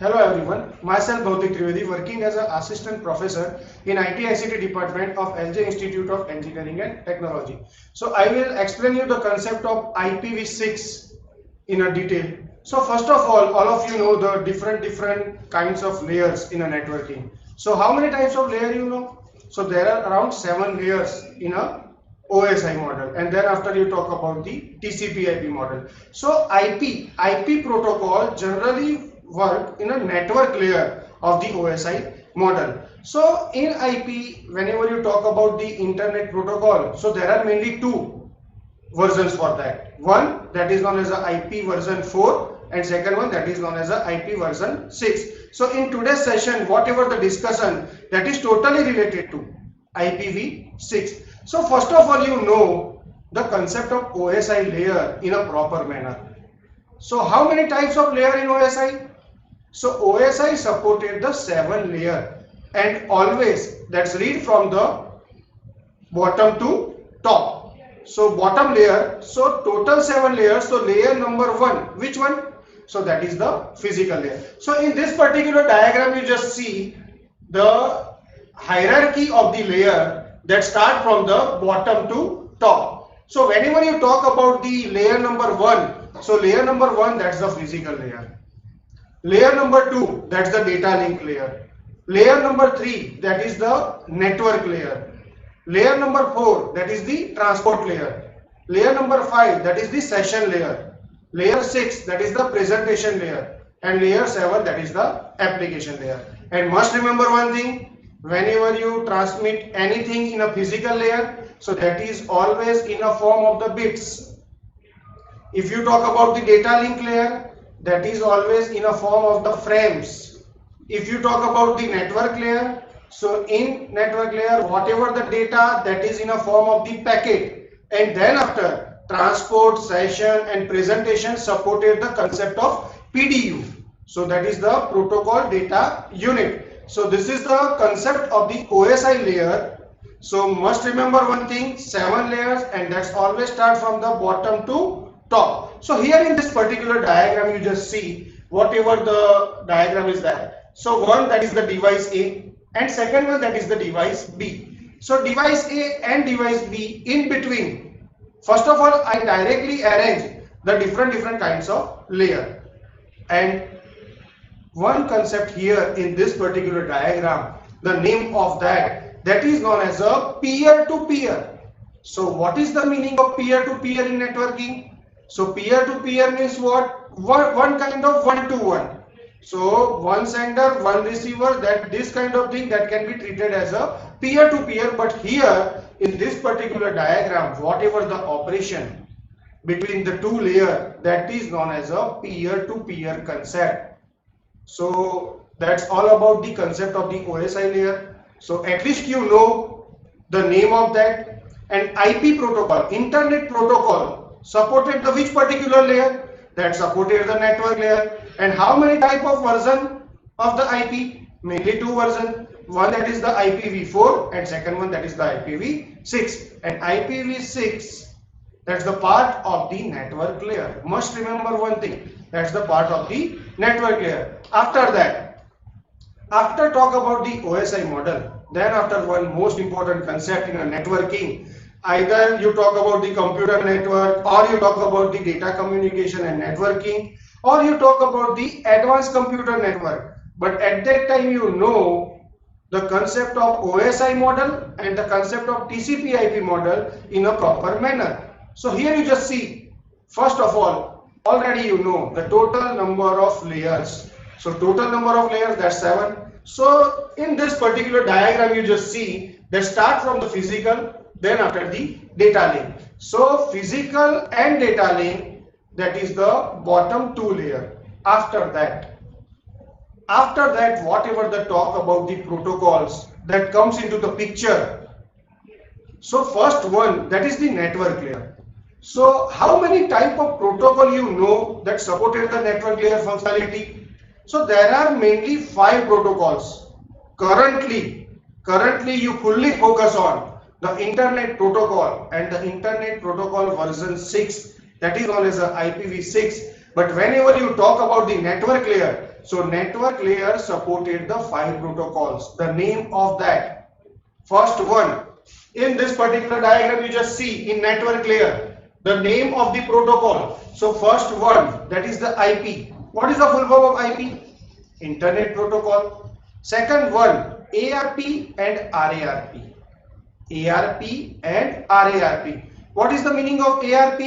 Hello everyone, myself Bhautik Trivedi working as an assistant professor in IT/ICT department of LJ Institute of Engineering and Technology. So I will explain you the concept of IPv6 in a detail. So first of all of you know the different kinds of layers in a networking. So how many types of layer you know? So there are around 7 layers in a OSI model, and then after you talk about the TCP/IP model. So IP protocol generally work in a network layer of the OSI model. So in IP, whenever you talk about the internet protocol, so there are mainly two versions for that. One that is known as a IP version 4 and second one that is known as a IP version 6. So in today's session, whatever the discussion, that is totally related to IPv6. So first of all, you know the concept of OSI layer in a proper manner. So how many types of layer in OSI? So OSI supported the 7 layer, and always let's read from the bottom to top. So bottom layer, so total 7 layers. So layer number 1, which one? So that is the physical layer. So in this particular diagram, you just see the hierarchy of the layer that start from the bottom to top. So whenever you talk about the layer number 1, so layer number 1, that's the physical layer. Layer number 2, that's the data link layer. Layer number 3, that is the network layer. Layer number 4, that is the transport layer. Layer number 5, that is the session layer. Layer 6, that is the presentation layer. And layer 7, that is the application layer. And must remember one thing, whenever you transmit anything in a physical layer, so that is always in a form of the bits. If you talk about the data link layer, that is always in a form of the frames. If you talk about the network layer, so in network layer, whatever the data, that is in a form of the packet. And then after, transport, session and presentation supported the concept of PDU. So that is the protocol data unit. So this is the concept of the OSI layer. So must remember one thing, 7 layers, and that's always start from the bottom to top. So here in this particular diagram, you just see whatever the diagram is there. So one, that is the device A, and second one, that is the device B. So device A and device B, in between, first of all, I directly arrange the different kinds of layer. And one concept here in this particular diagram, the name of that is known as a peer-to-peer. So what is the meaning of peer-to-peer in networking? So peer-to-peer means what? One kind of one-to-one. So one sender, one receiver, that this kind of thing that can be treated as a peer-to-peer. But here in this particular diagram, whatever the operation between the two layers, that is known as a peer-to-peer concept. So that's all about the concept of the OSI layer. So at least you know the name of that. And IP protocol, internet protocol, supported the which particular layer? That supported the network layer. And how many type of version of the IP? Mainly 2 versions. One that is the IPv4 and second one that is the IPv6. And IPv6, that's the part of the network layer. Must remember one thing, that's the part of the network layer. After that, after talk about the OSI model, then after one most important concept in a networking, either you talk about the computer network, or you talk about the data communication and networking, or you talk about the advanced computer network. But at that time, you know the concept of OSI model and the concept of TCP/IP model in a proper manner. So here you just see, first of all, already you know the total number of layers. So total number of layers, that's 7. So in this particular diagram, you just see that start from the physical, then after the data link. So physical and data link, that is the bottom 2 layer. After that, whatever the talk about the protocols that comes into the picture. So first one, that is the network layer. So how many type of protocol you know that supported the network layer functionality? So there are mainly 5 protocols. Currently you fully focus on the internet protocol and the internet protocol version 6, that is known as the IPv6. But whenever you talk about the network layer, So network layer supported the 5 protocols. The name of that first one in this particular diagram you just see in network layer, the name of the protocol. So first one, that is the IP. What is the full form of IP? Internet Protocol. Second one, ARP and RARP. ARP and RARP. What is the meaning of ARP?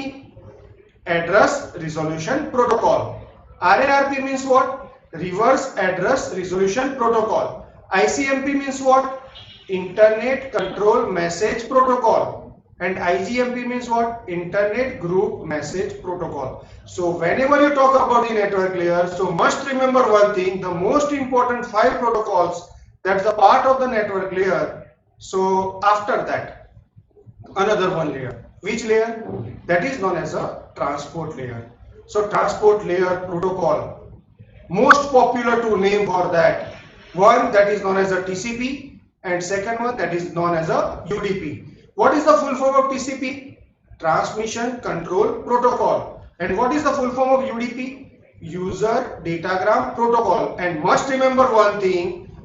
Address Resolution Protocol. RARP means what? Reverse Address Resolution Protocol. ICMP means what? Internet Control Message Protocol. And IGMP means what? Internet Group Message Protocol. So whenever you talk about the network layer, so must remember one thing, the most important 5 protocols, that's the part of the network layer. So after that, another one layer. Which layer? That is known as a transport layer. So transport layer protocol. Most popular to name for that. One that is known as a TCP and second one that is known as a UDP. What is the full form of TCP? Transmission Control Protocol. And what is the full form of UDP? User Datagram Protocol. And must remember one thing,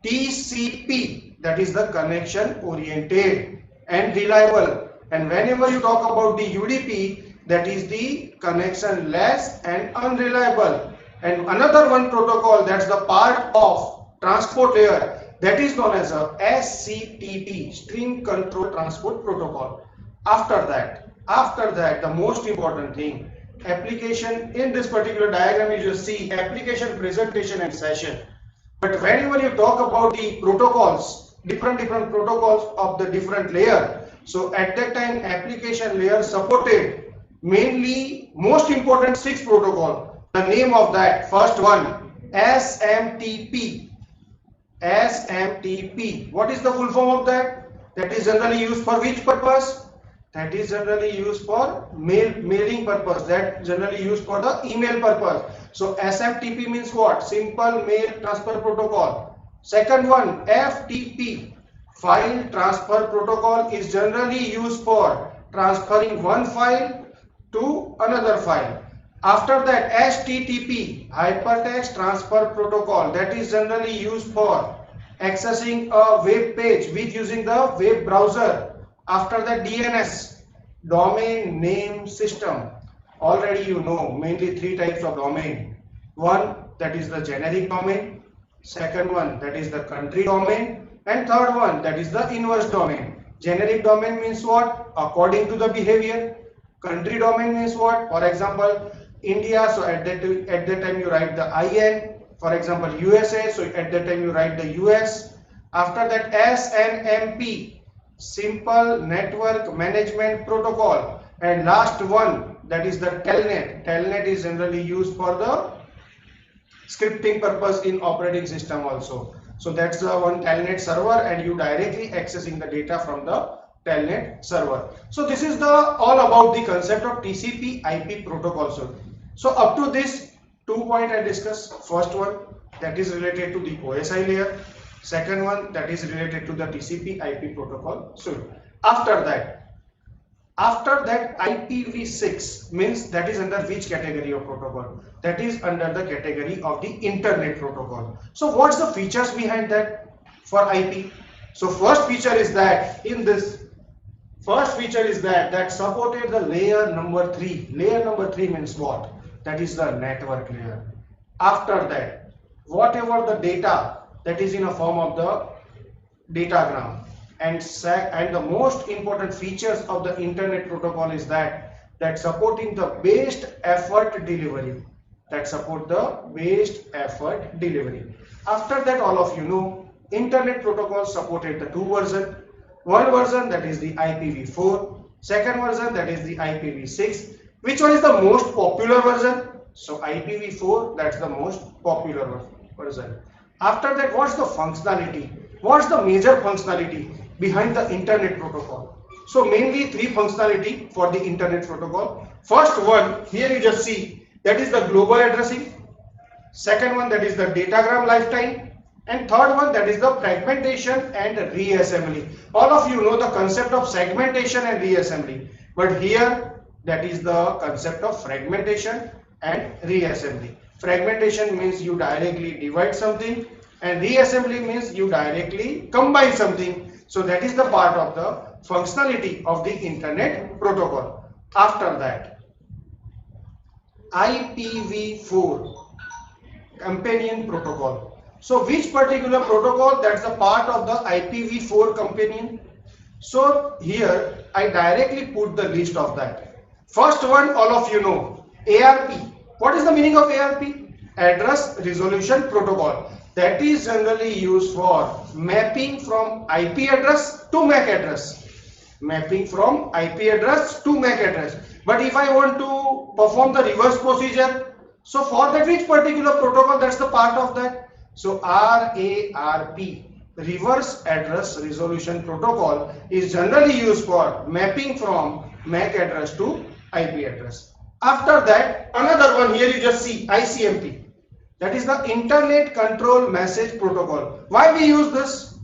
TCP, that is the connection oriented and reliable. And whenever you talk about the UDP, that is the connection less and unreliable. And another one protocol, that's the part of transport layer, that is known as a SCTP, Stream Control Transport Protocol. After that, the most important thing, application. In this particular diagram you just see application, presentation and session. But whenever you talk about the protocols, different protocols of the different layer, so at that time application layer supported mainly most important 6 protocol. The name of that first one, SMTP. SMTP. What is the full form of that? That is generally used for which purpose? That is generally used for mailing purpose. That generally used for the email purpose. So SMTP means what? Simple Mail Transfer Protocol. Second one, FTP, File Transfer Protocol, is generally used for transferring one file to another file. After that, HTTP, Hypertext Transfer Protocol, that is generally used for accessing a web page with using the web browser. After that, DNS, Domain Name System. Already you know mainly 3 types of domain. One, that is the generic domain. Second one, that is the country domain. And third one, that is the inverse domain. Generic domain means what? According to the behavior. Country domain means what? For example, India, so at that time you write the IN. For example, USA, so at that time you write the US. After that, SNMP, Simple Network Management Protocol. And last one, that is the Telnet. Telnet is generally used for the scripting purpose in operating system also. So that's the one Telnet server, and you directly accessing the data from the Telnet server. So this is the all about the concept of TCP IP protocol. So up to this 2 points I discussed. First one, that is related to the OSI layer. Second one, that is related to the TCP IP protocol. So after that IPv6 means that is under which category of protocol? That is under the category of the internet protocol. So what's the features behind that for IP? So first feature is that that supported the layer number 3. Layer number 3 means what? That is the network layer. After that, whatever the data that is in a form of the datagram, and the most important features of the internet protocol is that supporting the best effort delivery. After that, all of you know, internet protocol supported the 2 versions. One version, that is the IPv4. Second version, that is the IPv6. Which one is the most popular version? So IPv4, that's the most popular version. After that, what's the functionality? What's the major functionality behind the internet protocol? So mainly 3 functionality for the internet protocol. First one, here you just see, that is the global addressing. Second one, that is the datagram lifetime. And third one, that is the fragmentation and reassembly. All of you know the concept of segmentation and reassembly, but here that is the concept of fragmentation and reassembly. Fragmentation means you directly divide something, and reassembly means you directly combine something. So that is the part of the functionality of the Internet Protocol. After that, IPv4 companion protocol. So which particular protocol? That's the part of the IPv4 companion. So here I directly put the list of that. First one, all of you know, ARP. What is the meaning of ARP? Address Resolution Protocol. That is generally used for mapping from IP address to MAC address. Mapping from IP address to MAC address. But if I want to perform the reverse procedure, so for that which particular protocol, that's the part of that. So RARP, Reverse Address Resolution Protocol, is generally used for mapping from MAC address to IP address. After that, another one here you just see, ICMP. That is the Internet Control Message Protocol. Why we use this?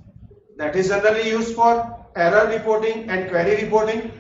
That is generally used for error reporting and query reporting.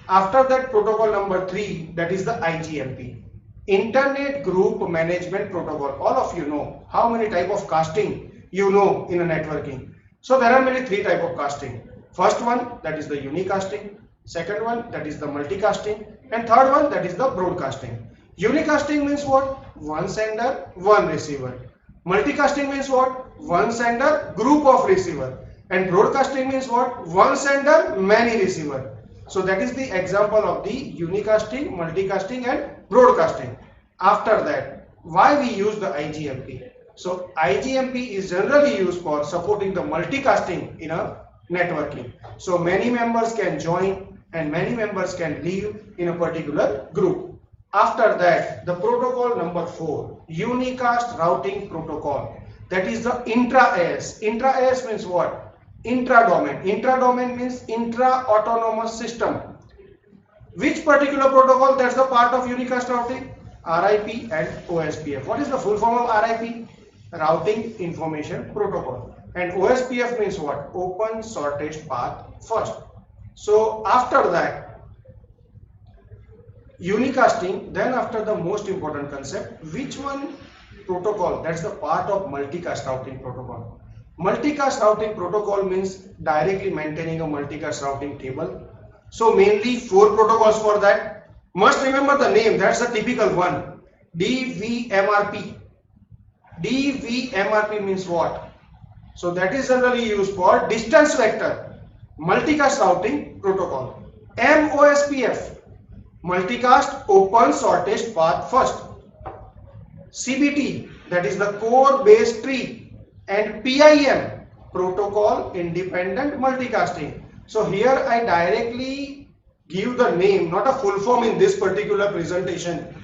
After that, protocol number 3, that is the IGMP, Internet Group Management Protocol. All of you know how many type of casting you know in a networking. So there are mainly 3 type of casting. First one, that is the unicasting. Second one, that is the multicasting. And third one, that is the broadcasting. Unicasting means what? One sender, one receiver. Multicasting means what? One sender, group of receiver. And broadcasting means what? One sender, many receiver. So that is the example of the unicasting, multicasting and broadcasting. After that, why we use the IGMP? So IGMP is generally used for supporting the multicasting in a networking. So many members can join and many members can leave in a particular group. After that, the protocol number 4, Unicast Routing Protocol. That is the intra-AS. Intra-AS means what? Intra-domain. Intra-domain means intra-autonomous system. Which particular protocol? That's the part of unicast routing? RIP and OSPF. What is the full form of RIP? Routing Information Protocol. And OSPF means what? Open Shortest Path First. So after that, unicasting, then after the most important concept, which one protocol? That's the part of multicast routing protocol. Multicast routing protocol means directly maintaining a multicast routing table. So mainly 4 protocols for that. Must remember the name, that's the typical one. DVMRP. DVMRP means what? So that is generally used for distance vector multicast routing protocol. MOSPF, multicast open shortest path first. CBT, that is the core base tree, and PIM, protocol independent multicasting. So here I directly give the name, not a full form in this particular presentation.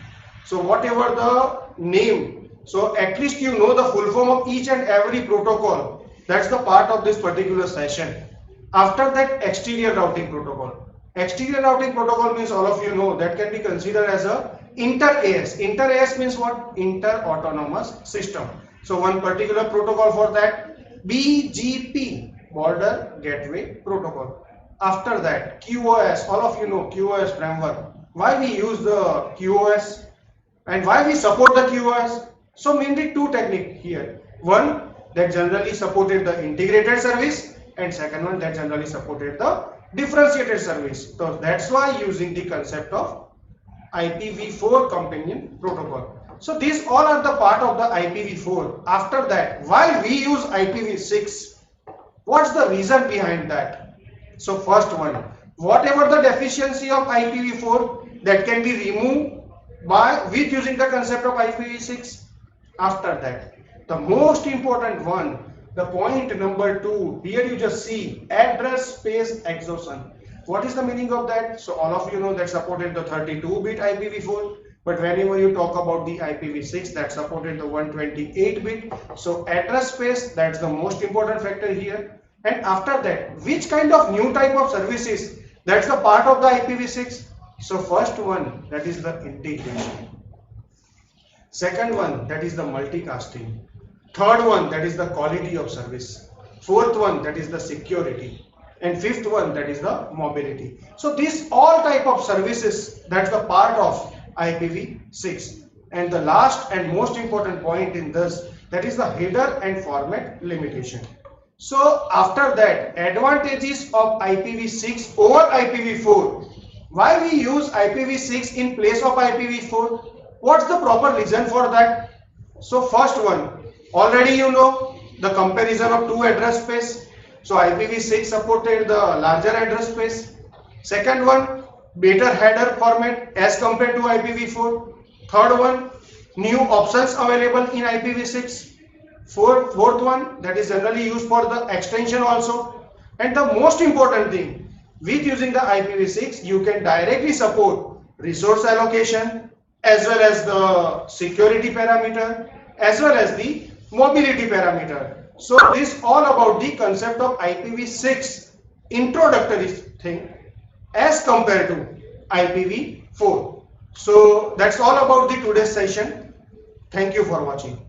So whatever the name, so at least you know the full form of each and every protocol. That's the part of this particular session. After that, exterior routing protocol. Exterior routing protocol means all of you know that can be considered as a inter-AS. Inter-AS means what? Inter-autonomous system. So one particular protocol for that, BGP, Border Gateway Protocol. After that, QoS, all of you know QoS framework. Why we use the QoS and why we support the QoS? So mainly 2 techniques here. One that generally supported the integrated service, and second one that generally supported the differentiated service. So that's why using the concept of IPv4 companion protocol. So these all are the part of the IPv4. After that, why we use IPv6? What's the reason behind that? So first one, whatever the deficiency of IPv4 that can be removed with using the concept of IPv6. After that, the most important one, the point number 2, here you just see address space exhaustion. What is the meaning of that? So all of you know that supported the 32-bit IPv4, but whenever you talk about the IPv6, that supported the 128-bit. So address space, that's the most important factor here. And after that, which kind of new type of services? That's the part of the IPv6. So first one, that is the integration. Second one, that is the multicasting. Third one, that is the quality of service. Fourth one, that is the security. And fifth one, that is the mobility. So these all type of services, that's the part of IPv6. and the last and most important point in this, that is the header and format limitation. So after that, advantages of IPv6 over IPv4. Why we use IPv6 in place of IPv4? What's the proper reason for that? So first one, already you know the comparison of two address space. So IPv6 supported the larger address space. Second one, better header format as compared to IPv4. Third one, new options available in IPv6. Fourth one, that is generally used for the extension also. And the most important thing, with using the IPv6, you can directly support resource allocation as well as the security parameter as well as the mobility parameter. So this all about the concept of IPv6 introductory thing as compared to IPv4. So that's all about the today's session. Thank you for watching.